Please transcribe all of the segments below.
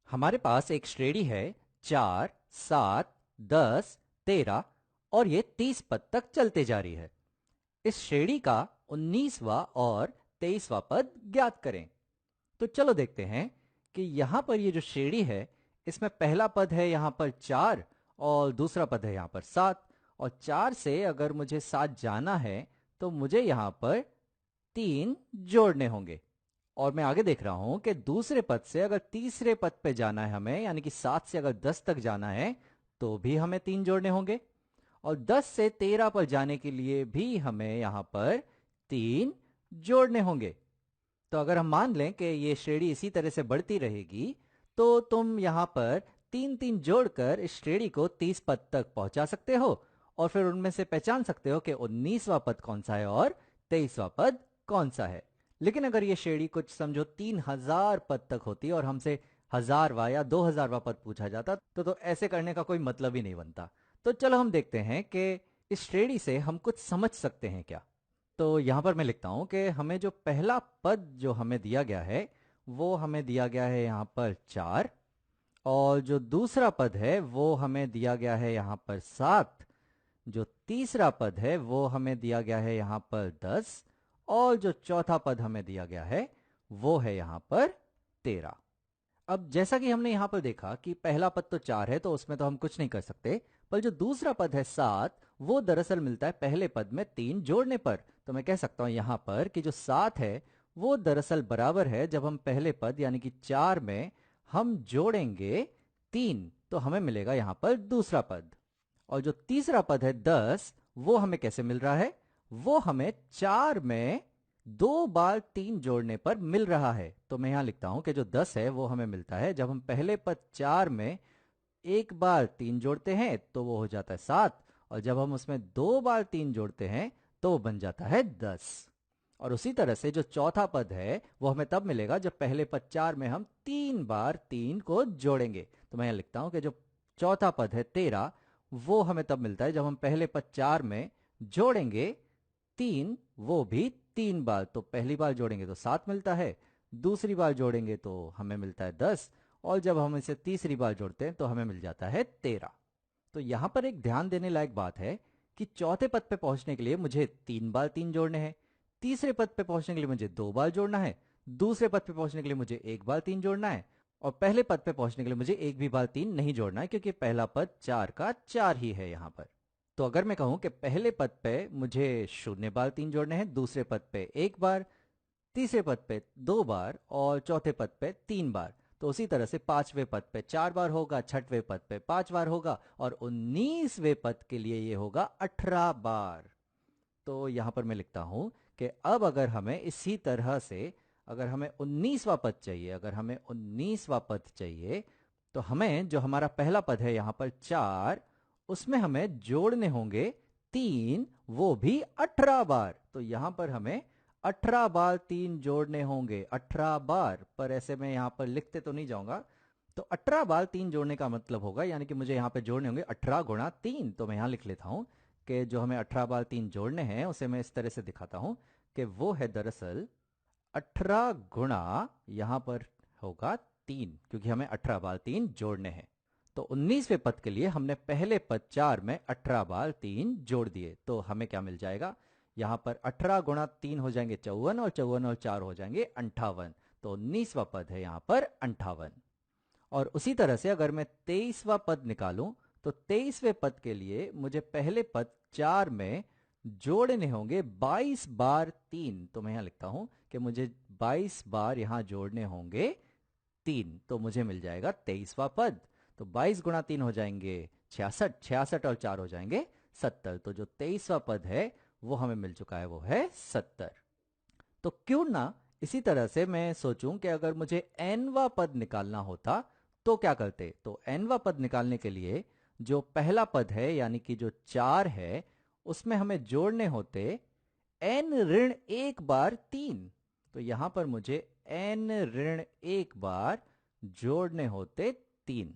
हमारे पास एक श्रेणी है 4, 7, 10, 13 और ये 30 पद तक चलते जा रही है। इस श्रेणी का 19वां और 23वां पद ज्ञात करें। तो चलो देखते हैं कि यहां पर ये जो श्रेणी है इसमें पहला पद है यहां पर 4 और दूसरा पद है यहां पर 7। और 4 से अगर मुझे 7 जाना है तो मुझे यहां पर 3 जोड़ने होंगे। और मैं आगे देख रहा हूं कि दूसरे पद से अगर तीसरे पद पे जाना है हमें, यानी कि 7 से अगर 10 तक जाना है तो भी हमें 3 जोड़ने होंगे। और 10 से 13 पर जाने के लिए भी हमें यहां पर 3 जोड़ने होंगे। तो अगर हम मान लें कि ये श्रेणी इसी तरह से बढ़ती रहेगी तो तुम यहां पर 3 3 जोड़कर इस श्रेणी को 30 पद तक पहुंचा सकते हो और फिर उनमें से पहचान सकते हो कि 19वां पद कौन सा है और 23वां पद कौन सा है। लेकिन अगर ये श्रेणी कुछ समझो 3000 पद तक होती और हमसे 1000वां या 2000वां पद पूछा जाता तो ऐसे करने का कोई मतलब ही नहीं बनता। तो चलो हम देखते हैं कि इस श्रेणी से हम कुछ समझ सकते हैं क्या। तो यहां पर मैं लिखता हूं कि हमें जो पहला पद जो हमें दिया गया है वो हमें दिया गया है यहां पर 4। और जो दूसरा पद है वो हमें दिया गया है यहां पर 7। जो तीसरा पद है वो हमें दिया गया है यहां पर 10। और जो चौथा पद हमें दिया गया है वो है यहां पर 13। अब जैसा कि हमने यहां पर देखा कि पहला पद तो 4 है तो उसमें तो हम कुछ नहीं कर सकते, पर जो दूसरा पद है 7 वो दरअसल मिलता है पहले पद में 3 जोड़ने पर। तो मैं कह सकता हूं यहां पर कि जो 7 है वो दरअसल बराबर है, जब हम पहले पद यानी कि 4 में हम जोड़ेंगे 3 तो हमें मिलेगा यहां पर दूसरा पद। और जो तीसरा पद है 10 वो हमें कैसे मिल रहा है, वो हमें 4 में 2 बार 3 जोड़ने पर मिल रहा है। तो मैं यहां लिखता हूं कि जो 10 है वो हमें मिलता है जब हम पहले पद 4 में 1 बार 3 जोड़ते हैं तो वो हो जाता है 7। और जब हम उसमें 2 बार 3 जोड़ते हैं तो वो बन जाता है 10। और उसी तरह से जो चौथा पद है वो हमें तब मिलेगा जब पहले पद 4 में हम 3 बार 3 को जोड़ेंगे। तो मैं यहां लिखता हूं कि जो चौथा पद है 13 वो हमें तब मिलता है जब हम पहले पद 4 में जोड़ेंगे 3, वो भी 3 बार। तो पहली बार जोड़ेंगे तो 7 मिलता है, दूसरी बार जोड़ेंगे तो हमें मिलता है 10, और जब हम इसे तीसरी बार जोड़ते हैं तो हमें मिल जाता है 13। तो यहां पर एक ध्यान देने लायक बात है कि चौथे पद पे पहुंचने के लिए मुझे 3 बार 3 जोड़ने हैं, तीसरे पद पे पहुंचने के लिए मुझे 2 बार जोड़ना है, दूसरे पद पे पहुंचने के लिए मुझे 1 बार 3 जोड़ना है, और पहले पद पे पहुंचने के लिए मुझे एक भी बार 3 नहीं जोड़ना है क्योंकि पहला पद 4 का 4 ही है यहां पर। तो अगर मैं कहूं कि पहले पद पे मुझे 0 बार 3 जोड़ने हैं, दूसरे पद पे 1 बार, तीसरे पद पे 2 बार और चौथे पद पे 3 बार, तो उसी तरह से पांचवें पद पे 4 बार होगा, छठवें पद पे 5 बार होगा और 19वें पद के लिए ये होगा 18 बार। तो यहां पर मैं लिखता हूं कि अब अगर हमें इसी तरह से अगर हमें 19वां पद चाहिए, अगर हमें 19वां पद चाहिए तो हमें जो हमारा पहला पद है यहां पर 4 उसमें हमें जोड़ने होंगे 3, वो भी 18 बार। तो यहां पर हमें 18 बार 3 जोड़ने होंगे, 18 बार। पर ऐसे में यहां पर लिखते तो नहीं जाऊंगा। तो 18 बार 3 जोड़ने का मतलब होगा, यानी कि मुझे यहां पे जोड़ने होंगे 18 गुणा 3। तो मैं यहां लिख लेता हूं कि जो हमें 18 बार 3 जोड़ने हैं उसे मैं इस तरह से दिखाता हूं कि वो है दरअसल 18 गुणा यहां पर होगा 3, क्योंकि हमें 18 बार 3 जोड़ने हैं। तो 19वें पद के लिए हमने पहले पद 4 में 18 बार 3 जोड़ दिए, तो हमें क्या मिल जाएगा, यहां पर 18 गुणा 3 हो जाएंगे 54, और 54 और 4 हो जाएंगे 58। तो 19वां पद है यहां पर 58। और उसी तरह से अगर मैं 23वां पद निकालूं तो 23वें पद के लिए मुझे पहले पद 4 में जोड़ने होंगे 22 बार 3। तो मैं यहां लिखता हूं कि मुझे 22 बार यहां जोड़ने होंगे 3, तो मुझे मिल जाएगा 23वां पद। तो 22 गुणा 3 हो जाएंगे 66, 66 और 4 हो जाएंगे 70। तो जो 23वां पद है वो हमें मिल चुका है, वो है 70। तो क्यों ना इसी तरह से मैं सोचूं कि अगर मुझे nवां पद निकालना होता तो क्या करते। तो nवां पद निकालने के लिए जो पहला पद है यानी कि जो 4 है उसमें हमें जोड़ने होते n-1 बार 3। तो यहां पर मुझे n-1 बार जोड़ने होते 3,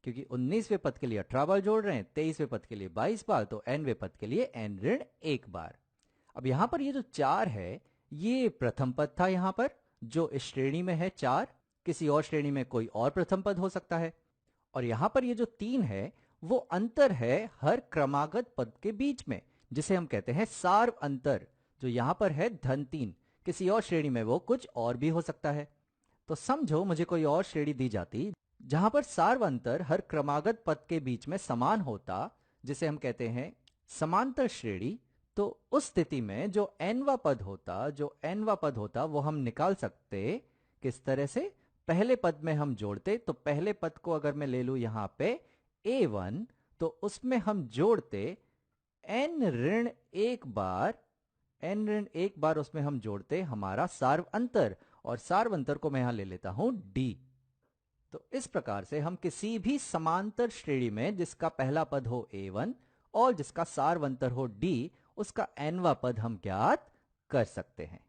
क्योंकि 19वें पद के लिए 18 बार जोड़ रहे हैं, 23वें पद के लिए 22 बार, तो nवें पद के लिए n-1 बार। अब यहां पर ये जो 4 है ये प्रथम पद था यहां पर जो इस श्रेणी में है 4। किसी और श्रेणी में कोई और प्रथम पद हो सकता है। और यहां पर ये जो 3 है वो अंतर है हर क्रमागत पद के बीच में, जिसे हम कहते हैं सार्व अंतर। जो यहां पर है धन 3, किसी और श्रेणी में वो कुछ और भी हो सकता है। तो समझो मुझे कोई और श्रेणी दी जाती जहां पर सार्व अंतर हर क्रमागत पद के बीच में समान होता, जिसे हम कहते हैं समांतर श्रेणी। तो उस स्थिति में जो एनवा पद होता वो हम निकाल सकते किस तरह से। पहले पद में हम जोड़ते, तो पहले पद को अगर मैं ले लूं यहां पे a1, तो उसमें हम जोड़ते n ऋण एक बार, उसमें हम जोड़ते हमारा सार्व अंतर, और सार्व अंतर को मैं यहां ले लेता हूं d। तो इस प्रकार से हम किसी भी समांतर श्रेणी में जिसका पहला पद हो a1 और जिसका सार्व अंतर हो d, उसका nवा पद हम ज्ञात कर सकते हैं।